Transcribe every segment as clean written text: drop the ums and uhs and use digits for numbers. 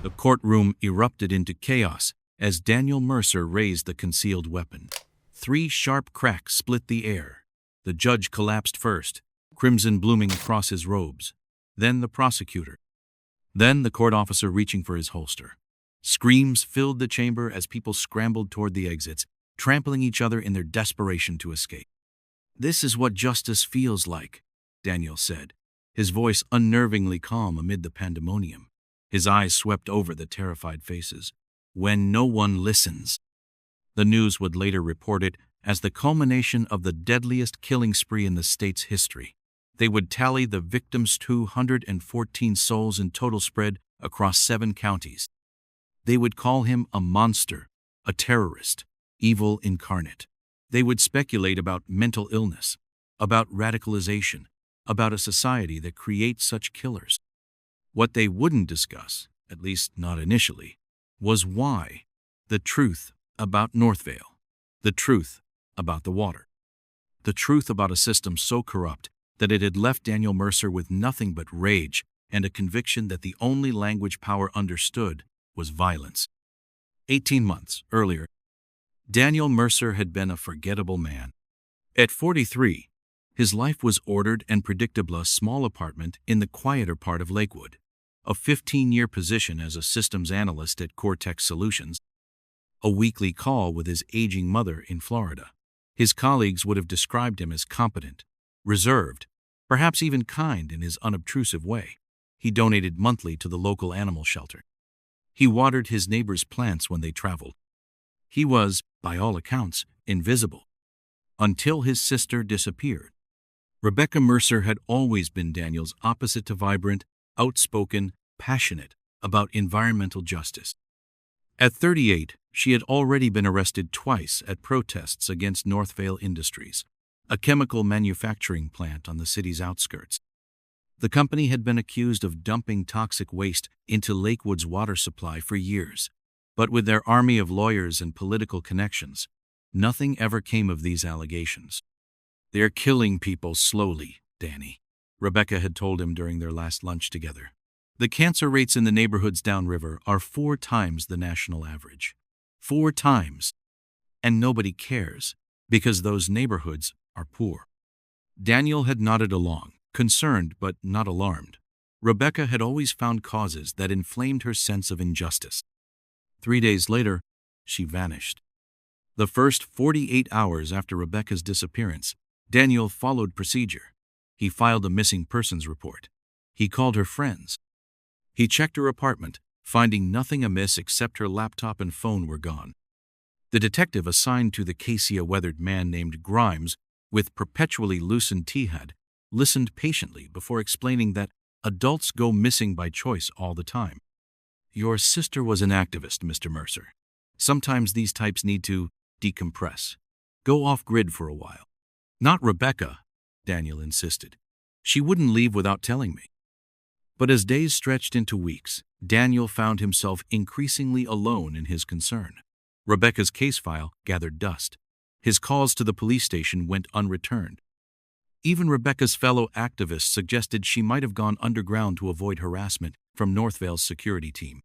The courtroom erupted into chaos as Daniel Mercer raised the concealed weapon. 3 sharp cracks split the air. The judge collapsed first, crimson blooming across his robes. Then the prosecutor. Then the court officer reaching for his holster. Screams filled the chamber as people scrambled toward the exits, trampling each other in their desperation to escape. "This is what justice feels like," Daniel said, his voice unnervingly calm amid the pandemonium. His eyes swept over the terrified faces. "When no one listens." The news would later report it as the culmination of the deadliest killing spree in the state's history. They would tally the victims' 214 souls in total spread across 7 counties. They would call him a monster, a terrorist, evil incarnate. They would speculate about mental illness, about radicalization, about a society that creates such killers. What they wouldn't discuss, at least not initially, was why. The truth about Northvale. The truth about the water. The truth about a system so corrupt that it had left Daniel Mercer with nothing but rage and a conviction that the only language power understood was violence. 18 months earlier, Daniel Mercer had been a forgettable man. At 43, his life was ordered and predictable, a small apartment in the quieter part of Lakewood, a 15-year position as a systems analyst at Cortex Solutions, a weekly call with his aging mother in Florida. His colleagues would have described him as competent, reserved, perhaps even kind in his unobtrusive way. He donated monthly to the local animal shelter. He watered his neighbors' plants when they traveled. He was, by all accounts, invisible. Until his sister disappeared. Rebecca Mercer had always been Daniel's opposite to vibrant, outspoken, passionate about environmental justice. At 38, she had already been arrested twice at protests against Northvale Industries, a chemical manufacturing plant on the city's outskirts. The company had been accused of dumping toxic waste into Lakewood's water supply for years, but with their army of lawyers and political connections, nothing ever came of these allegations. "They're killing people slowly, Danny," Rebecca had told him during their last lunch together. "The cancer rates in the neighborhoods downriver are 4 times the national average. 4 times. And nobody cares, because those neighborhoods are poor." Daniel had nodded along, concerned but not alarmed. Rebecca had always found causes that inflamed her sense of injustice. 3 days later, she vanished. The first 48 hours after Rebecca's disappearance, Daniel followed procedure. He filed a missing persons report. He called her friends. He checked her apartment, finding nothing amiss except her laptop and phone were gone. The detective assigned to the case, a weathered man named Grimes, with perpetually loosened T-head, listened patiently before explaining that adults go missing by choice all the time. "Your sister was an activist, Mr. Mercer. Sometimes these types need to decompress. Go off-grid for a while." "Not Rebecca," Daniel insisted. "She wouldn't leave without telling me." But as days stretched into weeks, Daniel found himself increasingly alone in his concern. Rebecca's case file gathered dust. His calls to the police station went unreturned. Even Rebecca's fellow activists suggested she might have gone underground to avoid harassment from Northvale's security team.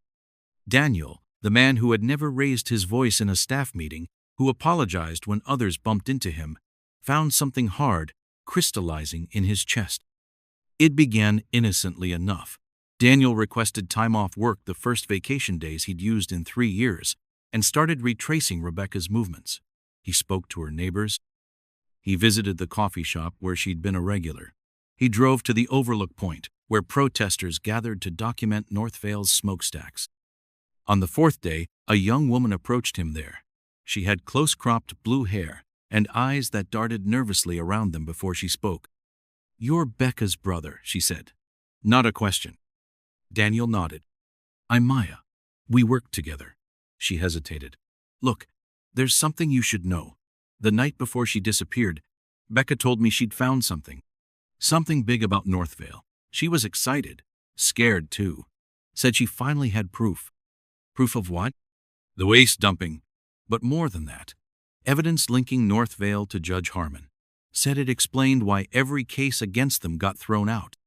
Daniel, the man who had never raised his voice in a staff meeting, who apologized when others bumped into him, found something hard crystallizing in his chest. It began innocently enough. Daniel requested time off work the first vacation days he'd used in 3 years and started retracing Rebecca's movements. He spoke to her neighbors. He visited the coffee shop where she'd been a regular. He drove to the overlook point where protesters gathered to document Northvale's smokestacks. On the 4th day, a young woman approached him there. She had close-cropped blue hair and eyes that darted nervously around them before she spoke. "You're Becca's brother," she said. Not a question. Daniel nodded. "I'm Maya. We worked together." She hesitated. "Look, there's something you should know. The night before she disappeared, Becca told me she'd found something. Something big about Northvale. She was excited. Scared, too. Said she finally had proof." "Proof of what?" "The waste dumping. But more than that. Evidence linking Northvale to Judge Harmon. Said it explained why every case against them got thrown out."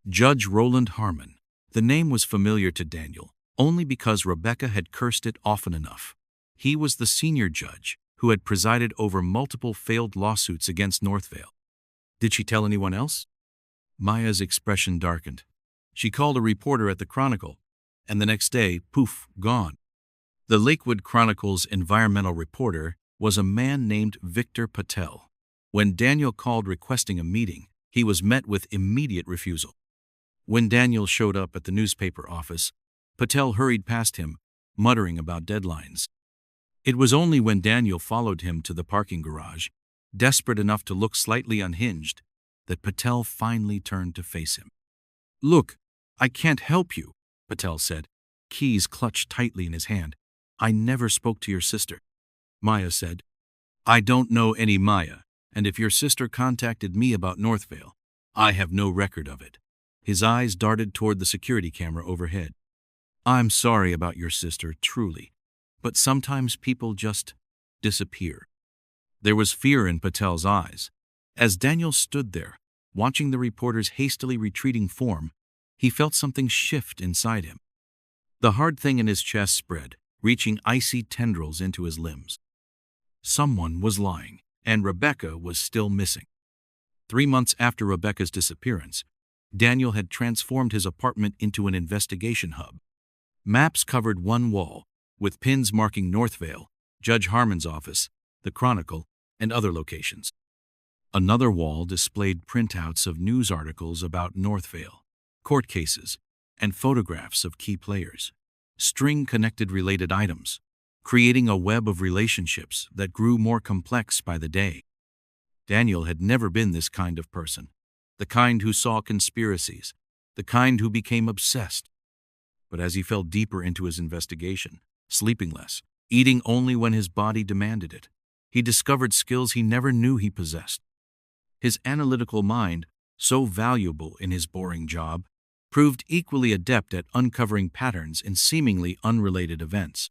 Judge Roland Harmon. The name was familiar to Daniel, only because Rebecca had cursed it often enough. He was the senior judge who had presided over multiple failed lawsuits against Northvale. Did she tell anyone else? Maya's expression darkened. She called a reporter at the Chronicle, and the next day, poof, gone. The Lakewood Chronicle's environmental reporter was a man named Victor Patel. When Daniel called requesting a meeting, he was met with immediate refusal. When Daniel showed up at the newspaper office, Patel hurried past him, muttering about deadlines. It was only when Daniel followed him to the parking garage, desperate enough to look slightly unhinged, that Patel finally turned to face him. "Look, I can't help you," Patel said, keys clutched tightly in his hand. "I never spoke to your sister." Maya said, "I don't know any Maya, and if your sister contacted me about Northvale, I have no record of it." His eyes darted toward the security camera overhead. "I'm sorry about your sister, truly, but sometimes people just disappear." There was fear in Patel's eyes. As Daniel stood there, watching the reporter's hastily retreating form, he felt something shift inside him. The hard thing in his chest spread, reaching icy tendrils into his limbs. Someone was lying, and Rebecca was still missing. 3 months after Rebecca's disappearance, Daniel had transformed his apartment into an investigation hub. Maps covered one wall, with pins marking Northvale, Judge Harmon's office, the Chronicle, and other locations. Another wall displayed printouts of news articles about Northvale, court cases, and photographs of key players. String-connected related items, creating a web of relationships that grew more complex by the day. Daniel had never been this kind of person, the kind who saw conspiracies, the kind who became obsessed. But as he fell deeper into his investigation, sleeping less, eating only when his body demanded it, he discovered skills he never knew he possessed. His analytical mind, so valuable in his boring job, proved equally adept at uncovering patterns in seemingly unrelated events.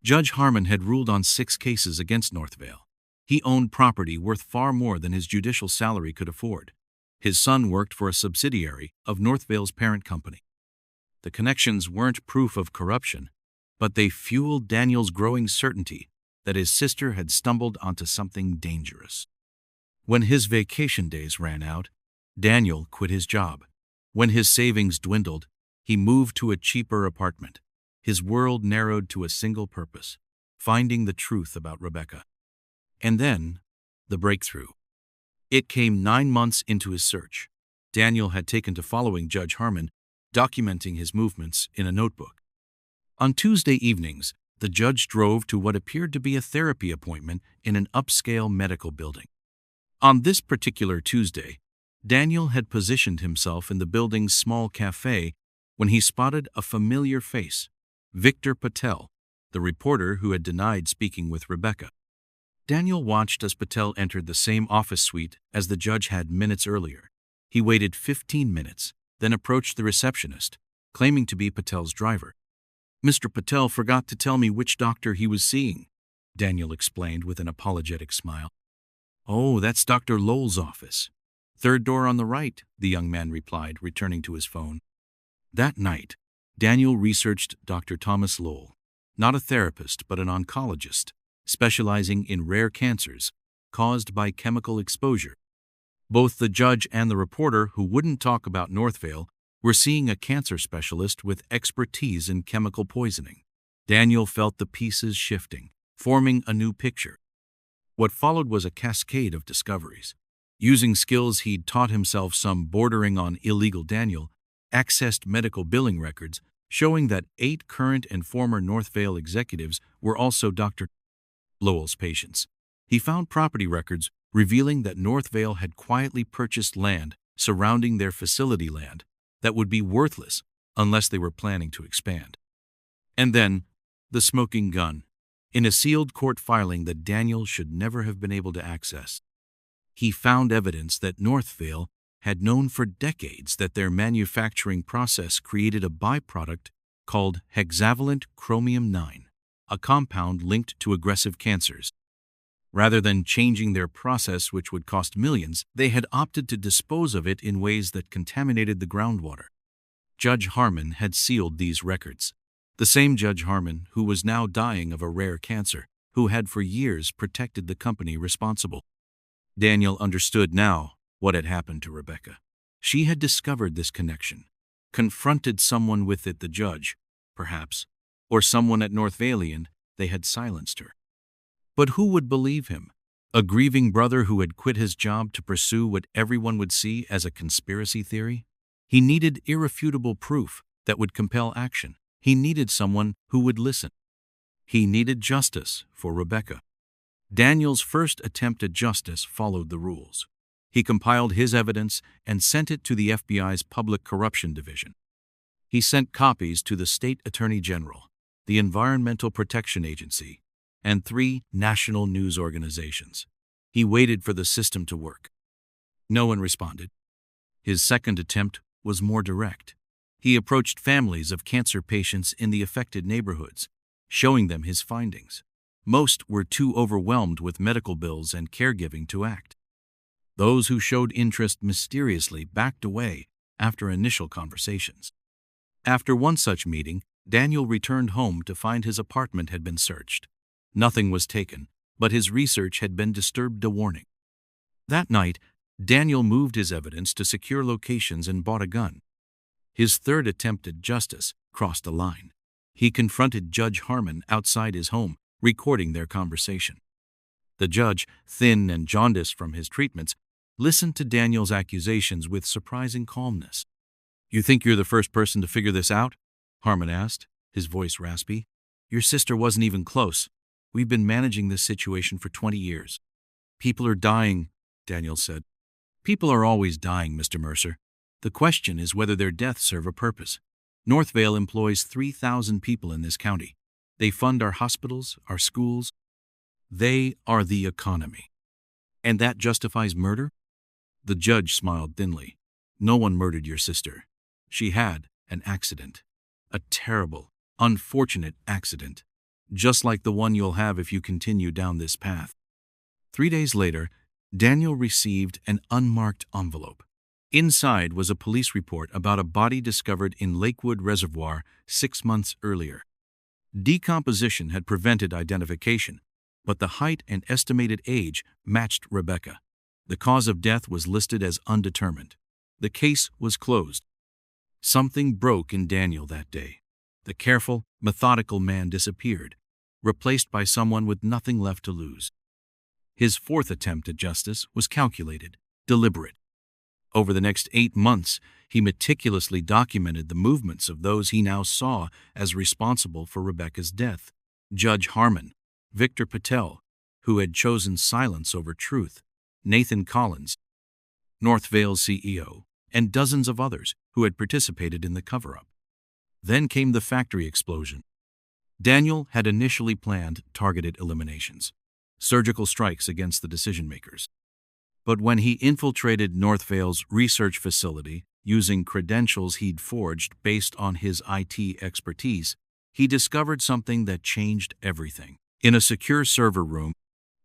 Judge Harmon had ruled on 6 cases against Northvale. He owned property worth far more than his judicial salary could afford. His son worked for a subsidiary of Northvale's parent company. The connections weren't proof of corruption, but they fueled Daniel's growing certainty that his sister had stumbled onto something dangerous. When his vacation days ran out, Daniel quit his job. When his savings dwindled, he moved to a cheaper apartment. His world narrowed to a single purpose: finding the truth about Rebecca. And then, the breakthrough. It came 9 months into his search. Daniel had taken to following Judge Harmon, documenting his movements in a notebook. On Tuesday evenings, the judge drove to what appeared to be a therapy appointment in an upscale medical building. On this particular Tuesday, Daniel had positioned himself in the building's small cafe when he spotted a familiar face: Victor Patel, the reporter who had denied speaking with Rebecca. Daniel watched as Patel entered the same office suite as the judge had minutes earlier. He waited 15 minutes, then approached the receptionist, claiming to be Patel's driver. "Mr. Patel forgot to tell me which doctor he was seeing," Daniel explained with an apologetic smile. "Oh, that's Dr. Lowell's office. 3rd door on the right," the young man replied, returning to his phone. That night, Daniel researched Dr. Thomas Lowell, not a therapist but an oncologist, specializing in rare cancers caused by chemical exposure. Both the judge and the reporter, who wouldn't talk about Northvale, were seeing a cancer specialist with expertise in chemical poisoning. Daniel felt the pieces shifting, forming a new picture. What followed was a cascade of discoveries. Using skills he'd taught himself, some bordering on illegal, Daniel accessed medical billing records showing that 8 current and former Northvale executives were also Dr. Lowell's patients. He found property records revealing that Northvale had quietly purchased land surrounding their facility land that would be worthless unless they were planning to expand. And then, the smoking gun, in a sealed court filing that Daniel should never have been able to access. He found evidence that Northvale had known for decades that their manufacturing process created a byproduct called hexavalent chromium-9, a compound linked to aggressive cancers. Rather than changing their process, which would cost millions, they had opted to dispose of it in ways that contaminated the groundwater. Judge Harmon had sealed these records. The same Judge Harmon who was now dying of a rare cancer, who had for years protected the company responsible. Daniel understood now what had happened to Rebecca. She had discovered this connection, confronted someone with it, the judge, perhaps, or someone at North Valley, and they had silenced her. But who would believe him? A grieving brother who had quit his job to pursue what everyone would see as a conspiracy theory? He needed irrefutable proof that would compel action. He needed someone who would listen. He needed justice for Rebecca. Daniel's first attempt at justice followed the rules. He compiled his evidence and sent it to the FBI's Public Corruption Division. He sent copies to the State Attorney General, the Environmental Protection Agency, and 3 national news organizations. He waited for the system to work. No one responded. His second attempt was more direct. He approached families of cancer patients in the affected neighborhoods, showing them his findings. Most were too overwhelmed with medical bills and caregiving to act. Those who showed interest mysteriously backed away after initial conversations. After one such meeting, Daniel returned home to find his apartment had been searched. Nothing was taken, but his research had been disturbed a warning. That night, Daniel moved his evidence to secure locations and bought a gun. His third attempt at justice crossed a line. He confronted Judge Harmon outside his home, recording their conversation. The judge, thin and jaundiced from his treatments, listened to Daniel's accusations with surprising calmness. "You think you're the first person to figure this out?" Harmon asked, his voice raspy. "Your sister wasn't even close. We've been managing this situation for 20 years. People are dying," Daniel said. "People are always dying, Mr. Mercer. The question is whether their deaths serve a purpose. Northvale employs 3,000 people in this county. They fund our hospitals, our schools. They are the economy. And that justifies murder?" The judge smiled thinly. "No one murdered your sister. She had an accident. A terrible, unfortunate accident. Just like the one you'll have if you continue down this path." 3 days later, Daniel received an unmarked envelope. Inside was a police report about a body discovered in Lakewood Reservoir 6 months earlier. Decomposition had prevented identification, but the height and estimated age matched Rebecca. The cause of death was listed as undetermined. The case was closed. Something broke in Daniel that day. The careful, methodical man disappeared, replaced by someone with nothing left to lose. His fourth attempt at justice was calculated, deliberate. Over the next 8 months, he meticulously documented the movements of those he now saw as responsible for Rebecca's death. Judge Harmon, Victor Patel, who had chosen silence over truth, Nathan Collins, Northvale's CEO, and dozens of others who had participated in the cover-up. Then came the factory explosion. Daniel had initially planned targeted eliminations, surgical strikes against the decision-makers. But when he infiltrated Northvale's research facility using credentials he'd forged based on his IT expertise, he discovered something that changed everything. In a secure server room,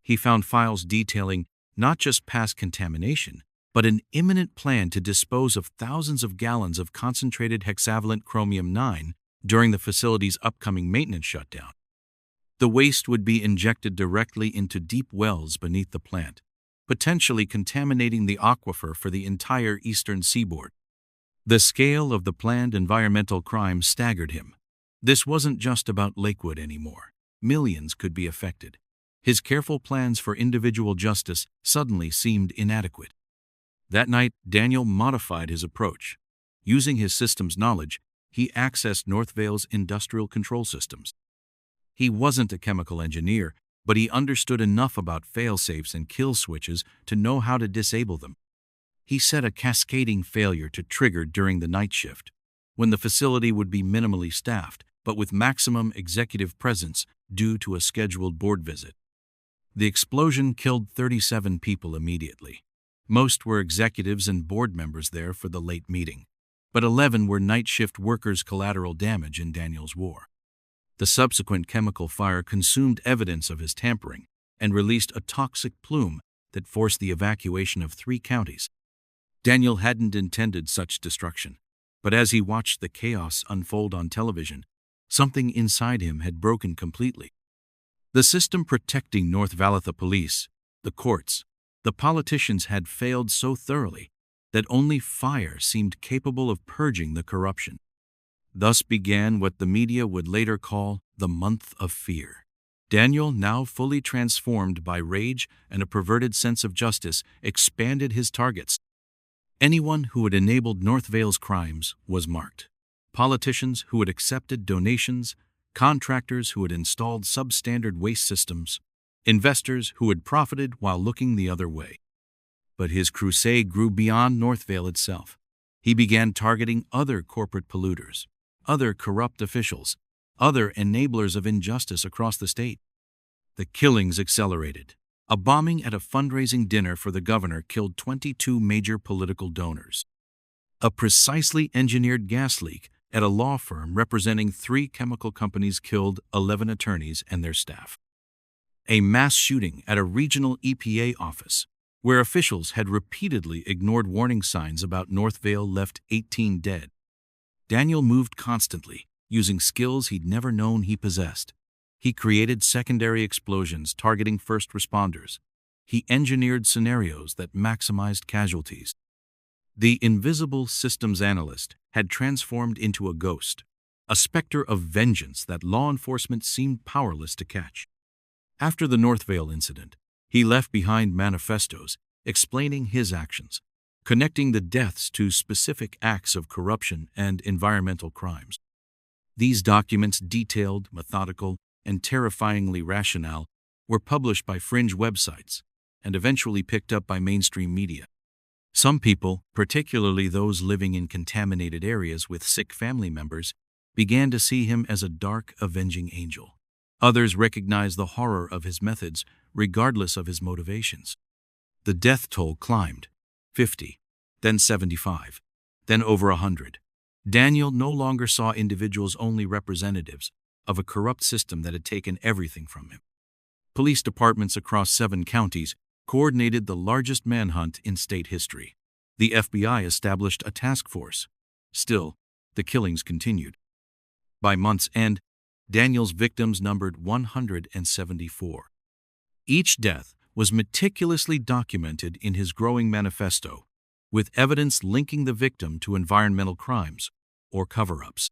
he found files detailing not just past contamination, but an imminent plan to dispose of thousands of gallons of concentrated hexavalent chromium-9 during the facility's upcoming maintenance shutdown. The waste would be injected directly into deep wells beneath the plant, potentially contaminating the aquifer for the entire eastern seaboard. The scale of the planned environmental crime staggered him. This wasn't just about Lakewood anymore. Millions could be affected. His careful plans for individual justice suddenly seemed inadequate. That night, Daniel modified his approach. Using his systems knowledge, he accessed Northvale's industrial control systems. He wasn't a chemical engineer, but he understood enough about fail-safes and kill switches to know how to disable them. He set a cascading failure to trigger during the night shift, when the facility would be minimally staffed, but with maximum executive presence due to a scheduled board visit. The explosion killed 37 people immediately. Most were executives and board members there for the late meeting, but 11 were night shift workers' collateral damage in Daniel's war. The subsequent chemical fire consumed evidence of his tampering and released a toxic plume that forced the evacuation of 3 counties. Daniel hadn't intended such destruction, but as he watched the chaos unfold on television, Something inside him had broken completely. The system protecting North Valatha police, the courts, the politicians had failed so thoroughly that only fire seemed capable of purging the corruption. Thus began what the media would later call the Month of Fear. Daniel, now fully transformed by rage and a perverted sense of justice, expanded his targets. Anyone who had enabled North Vale's crimes was marked. Politicians who had accepted donations, contractors who had installed substandard waste systems, investors who had profited while looking the other way. But his crusade grew beyond North Vale itself. He began targeting other corporate polluters, other corrupt officials, other enablers of injustice across the state. The killings accelerated. A bombing at a fundraising dinner for the governor killed 22 major political donors. A precisely engineered gas leak at a law firm representing 3 chemical companies killed 11 attorneys and their staff. A mass shooting at a regional EPA office, where officials had repeatedly ignored warning signs about North Vale, left 18 dead. Daniel moved constantly, using skills he'd never known he possessed. He created secondary explosions targeting first responders. He engineered scenarios that maximized casualties. The invisible systems analyst had transformed into a ghost, a specter of vengeance that law enforcement seemed powerless to catch. After the North Vale incident, he left behind manifestos explaining his actions, connecting the deaths to specific acts of corruption and environmental crimes. These documents, detailed, methodical, and terrifyingly rational, were published by fringe websites and eventually picked up by mainstream media. Some people, particularly those living in contaminated areas with sick family members, began to see him as a dark, avenging angel. Others recognized the horror of his methods, regardless of his motivations. The death toll climbed, 50, then 75, then over 100. Daniel no longer saw individuals only representatives of a corrupt system that had taken everything from him. Police departments across 7 counties coordinated the largest manhunt in state history. The FBI established a task force. Still, the killings continued. By month's end, Daniel's victims numbered 174. Each death was meticulously documented in his growing manifesto, with evidence linking the victim to environmental crimes or cover-ups.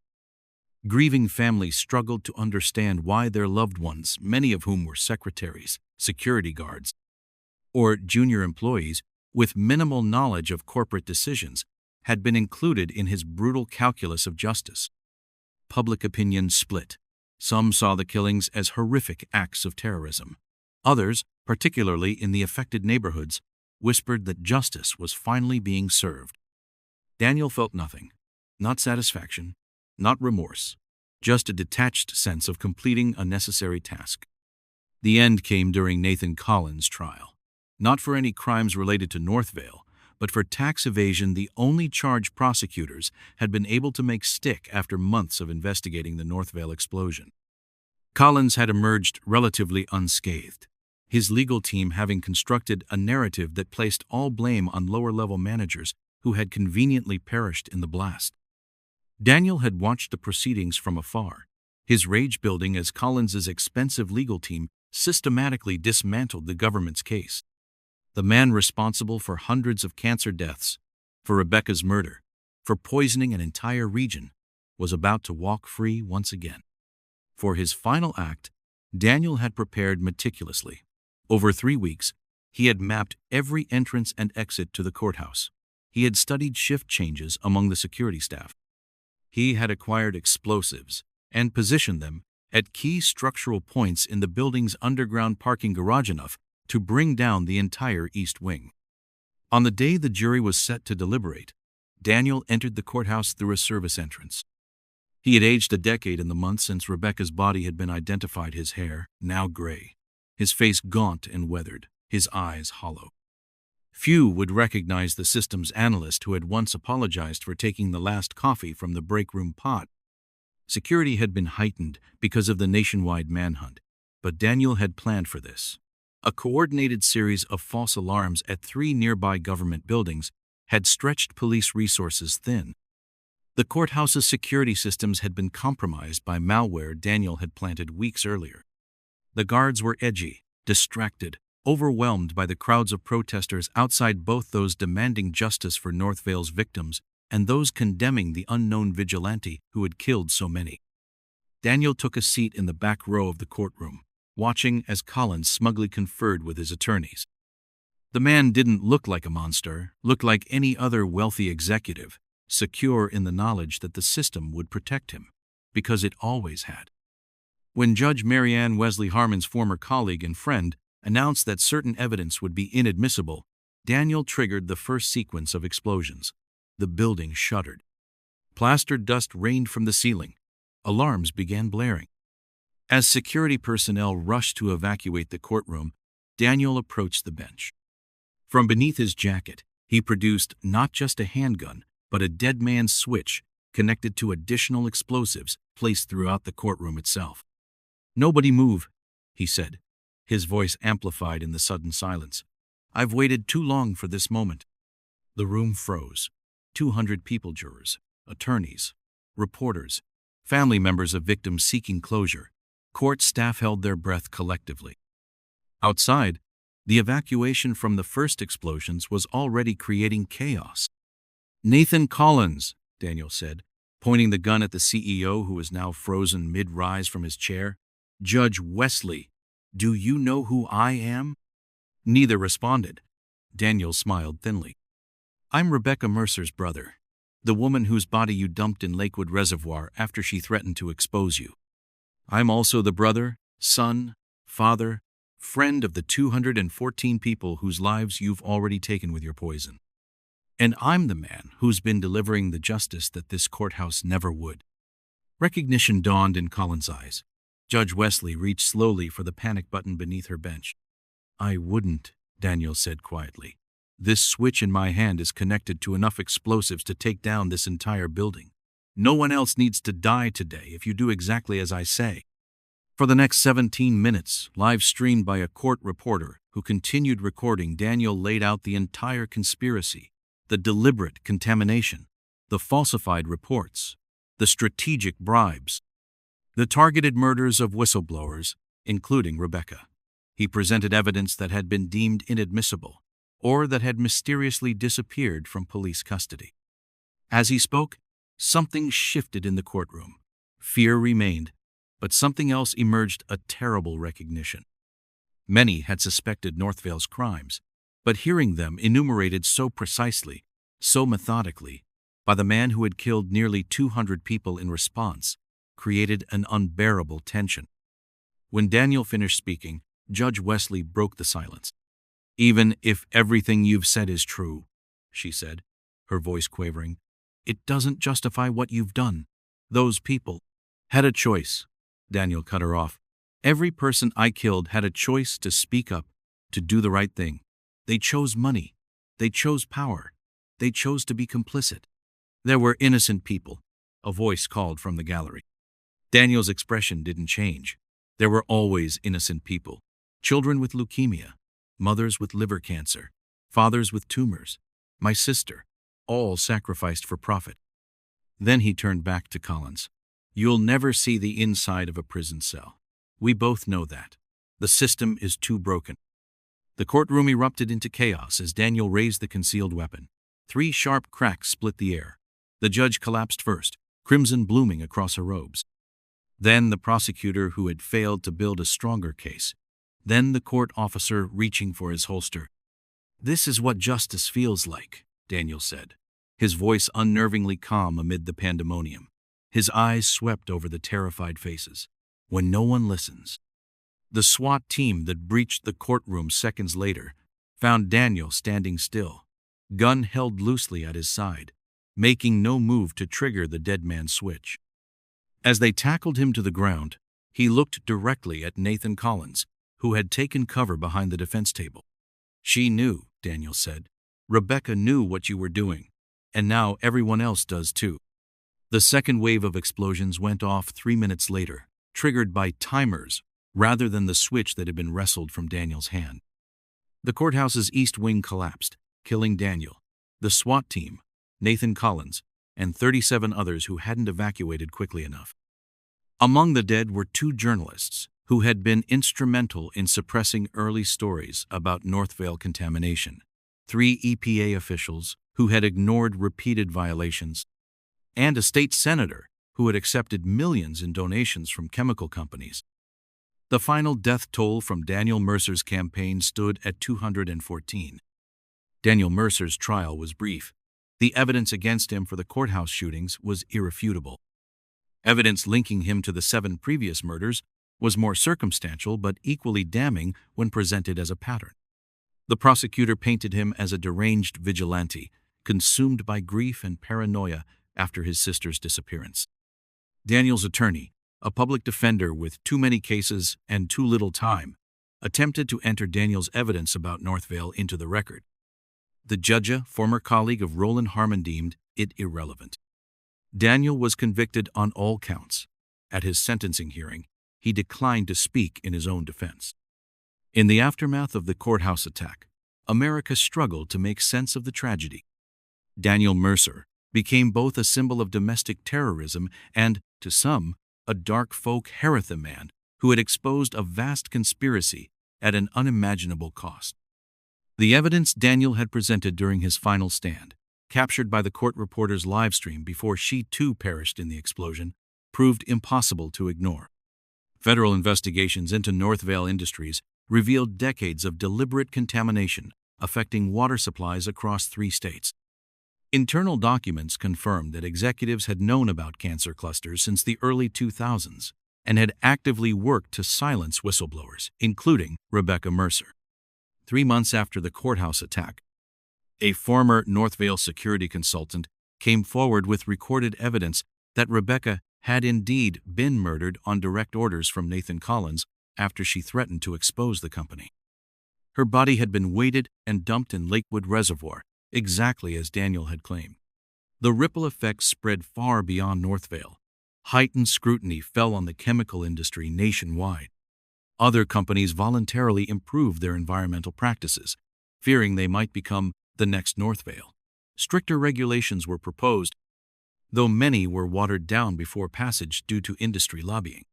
Grieving families struggled to understand why their loved ones, many of whom were secretaries, security guards, or junior employees with minimal knowledge of corporate decisions, had been included in his brutal calculus of justice. Public opinion split. Some saw the killings as horrific acts of terrorism. Others, particularly in the affected neighborhoods, whispered that justice was finally being served. Daniel felt nothing, not satisfaction, not remorse, just a detached sense of completing a necessary task. The end came during Nathan Collins' trial, not for any crimes related to North Vale, but for tax evasion, the only charge prosecutors had been able to make stick after months of investigating the North Vale explosion. Collins had emerged relatively unscathed, his legal team having constructed a narrative that placed all blame on lower-level managers who had conveniently perished in the blast. Daniel had watched the proceedings from afar, his rage building as Collins's expensive legal team systematically dismantled the government's case. The man responsible for hundreds of cancer deaths, for Rebecca's murder, for poisoning an entire region, was about to walk free once again. For his final act, Daniel had prepared meticulously. Over 3 weeks, he had mapped every entrance and exit to the courthouse. He had studied shift changes among the security staff. He had acquired explosives and positioned them at key structural points in the building's underground parking garage enough to bring down the entire east wing. On the day the jury was set to deliberate, Daniel entered the courthouse through a service entrance. He had aged a decade in the months since Rebecca's body had been identified, his hair now gray, his face gaunt and weathered, his eyes hollow. Few would recognize the systems analyst who had once apologized for taking the last coffee from the break room pot. Security had been heightened because of the nationwide manhunt, but Daniel had planned for this. A coordinated series of false alarms at 3 nearby government buildings had stretched police resources thin. The courthouse's security systems had been compromised by malware Daniel had planted weeks earlier. The guards were edgy, distracted, overwhelmed by the crowds of protesters outside, both those demanding justice for Northvale's victims and those condemning the unknown vigilante who had killed so many. Daniel took a seat in the back row of the courtroom, watching as Collins smugly conferred with his attorneys. The man didn't look like a monster, looked like any other wealthy executive, secure in the knowledge that the system would protect him, because it always had. When Judge Marianne Wesley Harmon's former colleague and friend announced that certain evidence would be inadmissible, Daniel triggered the first sequence of explosions. The building shuddered. Plastered dust rained from the ceiling. Alarms began blaring. As security personnel rushed to evacuate the courtroom, Daniel approached the bench. From beneath his jacket, he produced not just a handgun, but a dead man's switch connected to additional explosives placed throughout the courtroom itself. "Nobody move," he said, his voice amplified in the sudden silence. "I've waited too long for this moment." The room froze. 200 people, jurors, attorneys, reporters, family members of victims seeking closure. Court staff held their breath collectively. Outside, the evacuation from the first explosions was already creating chaos. "Nathan Collins," Daniel said, pointing the gun at the CEO who was now frozen mid-rise from his chair. "Judge Wesley, do you know who I am?" Neither responded. Daniel smiled thinly. "I'm Rebecca Mercer's brother, the woman whose body you dumped in Lakewood Reservoir after she threatened to expose you. I'm also the brother, son, father, friend of the 214 people whose lives you've already taken with your poison. And I'm the man who's been delivering the justice that this courthouse never would." Recognition dawned in Collins' eyes. Judge Wesley reached slowly for the panic button beneath her bench. "I wouldn't," Daniel said quietly. "This switch in my hand is connected to enough explosives to take down this entire building. No one else needs to die today if you do exactly as I say." For the next 17 minutes, live streamed by a court reporter who continued recording, Daniel laid out the entire conspiracy, the deliberate contamination, the falsified reports, the strategic bribes, the targeted murders of whistleblowers, including Rebecca. He presented evidence that had been deemed inadmissible, or that had mysteriously disappeared from police custody. As he spoke, something shifted in the courtroom. Fear remained, but something else emerged: a terrible recognition. Many had suspected Northvale's crimes, but hearing them enumerated so precisely, so methodically, by the man who had killed nearly 200 people in response, created an unbearable tension. When Daniel finished speaking, Judge Wesley broke the silence. "Even if everything you've said is true," she said, her voice quavering, "it doesn't justify what you've done. Those people had a choice." Daniel cut her off. "Every person I killed had a choice to speak up, to do the right thing. They chose money. They chose power. They chose to be complicit. There were innocent people," a voice called from the gallery. Daniel's expression didn't change. There were always innocent people. Children with leukemia, mothers with liver cancer, fathers with tumors, my sister, all sacrificed for profit. Then he turned back to Collins. "You'll never see the inside of a prison cell. We both know that. The system is too broken." The courtroom erupted into chaos as Daniel raised the concealed weapon. 3 sharp cracks split the air. The judge collapsed first, crimson blooming across her robes. Then the prosecutor who had failed to build a stronger case. Then the court officer reaching for his holster. "This is what justice feels like," Daniel said, his voice unnervingly calm amid the pandemonium. His eyes swept over the terrified faces. "When no one listens." The SWAT team that breached the courtroom seconds later found Daniel standing still, gun held loosely at his side, making no move to trigger the dead man's switch. As they tackled him to the ground, he looked directly at Nathan Collins, who had taken cover behind the defense table. "She knew," Daniel said. "Rebecca knew what you were doing, and now everyone else does too." The second wave of explosions went off 3 minutes later, triggered by timers rather than the switch that had been wrestled from Daniel's hand. The courthouse's east wing collapsed, killing Daniel, the SWAT team, Nathan Collins, and 37 others who hadn't evacuated quickly enough. Among the dead were 2 journalists who had been instrumental in suppressing early stories about Northvale contamination, 3 EPA officials who had ignored repeated violations, and a state senator who had accepted millions in donations from chemical companies. The final death toll from Daniel Mercer's campaign stood at 214. Daniel Mercer's trial was brief. The evidence against him for the courthouse shootings was irrefutable. Evidence linking him to the 7 previous murders was more circumstantial but equally damning when presented as a pattern. The prosecutor painted him as a deranged vigilante, consumed by grief and paranoia after his sister's disappearance. Daniel's attorney, a public defender with too many cases and too little time, attempted to enter Daniel's evidence about Northvale into the record. The judge, a former colleague of Roland Harmon, deemed it irrelevant. Daniel was convicted on all counts. At his sentencing hearing, he declined to speak in his own defense. In the aftermath of the courthouse attack, America struggled to make sense of the tragedy. Daniel Mercer became both a symbol of domestic terrorism and, to some, a dark folk herethaman who had exposed a vast conspiracy at an unimaginable cost. The evidence Daniel had presented during his final stand, captured by the court reporter's live stream before she too perished in the explosion, proved impossible to ignore. Federal investigations into Northvale Industries revealed decades of deliberate contamination affecting water supplies across 3 states. Internal documents confirmed that executives had known about cancer clusters since the early 2000s and had actively worked to silence whistleblowers, including Rebecca Mercer. 3 months after the courthouse attack, a former Northvale security consultant came forward with recorded evidence that Rebecca had indeed been murdered on direct orders from Nathan Collins after she threatened to expose the company. Her body had been weighted and dumped in Lakewood Reservoir, exactly as Daniel had claimed. The ripple effects spread far beyond Northvale. Heightened scrutiny fell on the chemical industry nationwide. Other companies voluntarily improved their environmental practices, fearing they might become the next Northvale. Stricter regulations were proposed, though many were watered down before passage due to industry lobbying.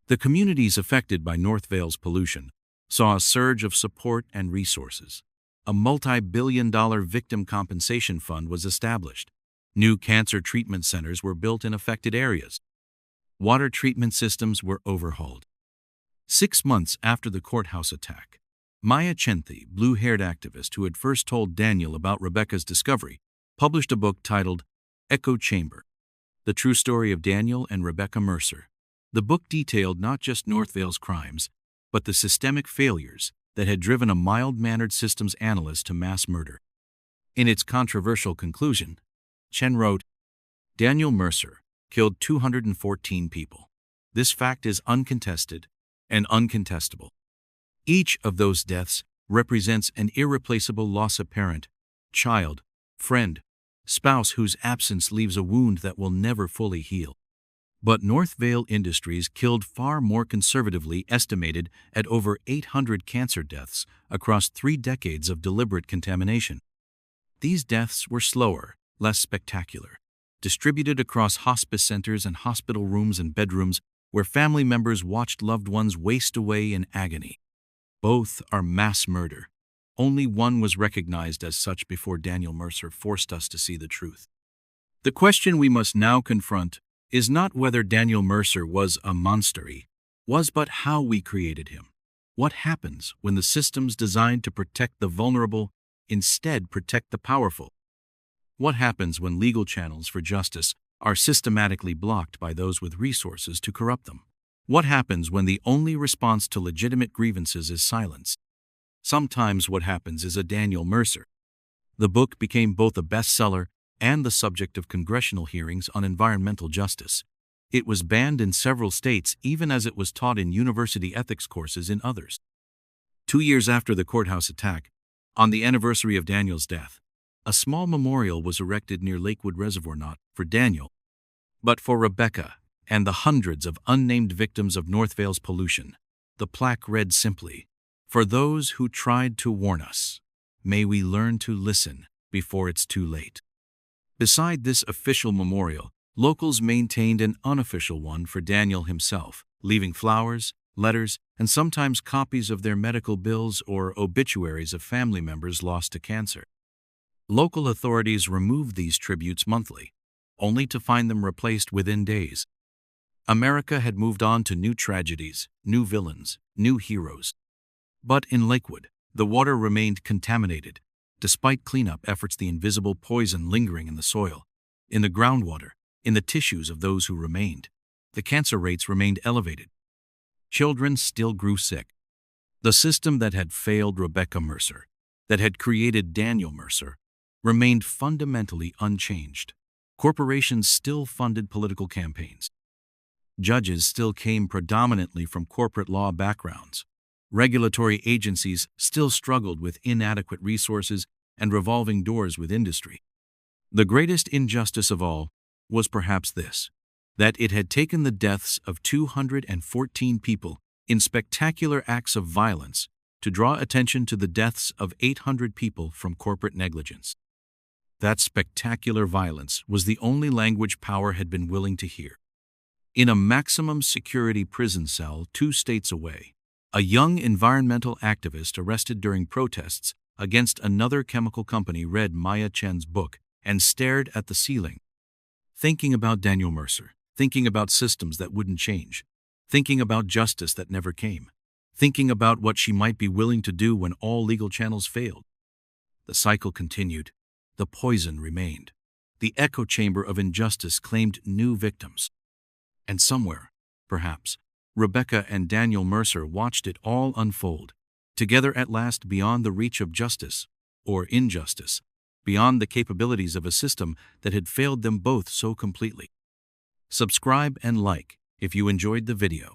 The communities affected by Northvale's pollution saw a surge of support and resources. A multi-billion-dollar victim compensation fund was established. New cancer treatment centers were built in affected areas. Water treatment systems were overhauled. 6 months after the courthouse attack, Maya Chenthi, blue-haired activist who had first told Daniel about Rebecca's discovery, published a book titled Echo Chamber: The True Story of Daniel and Rebecca Mercer. The book detailed not just Northvale's crimes, but the systemic failures that had driven a mild-mannered systems analyst to mass murder. In its controversial conclusion, Chen wrote, Daniel Mercer killed 214 people. This fact is uncontested and uncontestable. Each of those deaths represents an irreplaceable loss of parent, child, friend, spouse whose absence leaves a wound that will never fully heal. But Northvale Industries killed far more conservatively, estimated at over 800 cancer deaths across 3 decades of deliberate contamination. These deaths were slower, less spectacular, distributed across hospice centers and hospital rooms and bedrooms where family members watched loved ones waste away in agony. Both are mass murder. Only one was recognized as such before Daniel Mercer forced us to see the truth. The question we must now confront is not whether Daniel Mercer was a monster, but how we created him. What happens when the systems designed to protect the vulnerable instead protect the powerful? What happens when legal channels for justice are systematically blocked by those with resources to corrupt them? What happens when the only response to legitimate grievances is silence? Sometimes what happens is a Daniel Mercer. The book became both a bestseller and the subject of congressional hearings on environmental justice. It was banned in several states even as it was taught in university ethics courses in others. 2 years after the courthouse attack, on the anniversary of Daniel's death, a small memorial was erected near Lakewood Reservoir, not for Daniel, but for Rebecca and the hundreds of unnamed victims of Northvale's pollution. The plaque read simply, "For those who tried to warn us, may we learn to listen before it's too late." Beside this official memorial, locals maintained an unofficial one for Daniel himself, leaving flowers, letters, and sometimes copies of their medical bills or obituaries of family members lost to cancer. Local authorities removed these tributes monthly, only to find them replaced within days. America had moved on to new tragedies, new villains, new heroes. But in Lakewood, the water remained contaminated. Despite cleanup efforts, the invisible poison lingering in the soil, in the groundwater, in the tissues of those who remained. The cancer rates remained elevated. Children still grew sick. The system that had failed Rebecca Mercer, that had created Daniel Mercer, remained fundamentally unchanged. Corporations still funded political campaigns. Judges still came predominantly from corporate law backgrounds. Regulatory agencies still struggled with inadequate resources and revolving doors with industry. The greatest injustice of all was perhaps this, that it had taken the deaths of 214 people in spectacular acts of violence to draw attention to the deaths of 800 people from corporate negligence. That spectacular violence was the only language power had been willing to hear. In a maximum security prison cell 2 states away, a young environmental activist arrested during protests against another chemical company read Maya Chen's book and stared at the ceiling, thinking about Daniel Mercer, thinking about systems that wouldn't change, thinking about justice that never came, thinking about what she might be willing to do when all legal channels failed. The cycle continued. The poison remained. The echo chamber of injustice claimed new victims. And somewhere, perhaps, Rebecca and Daniel Mercer watched it all unfold, together at last beyond the reach of justice, or injustice, beyond the capabilities of a system that had failed them both so completely. Subscribe and like if you enjoyed the video.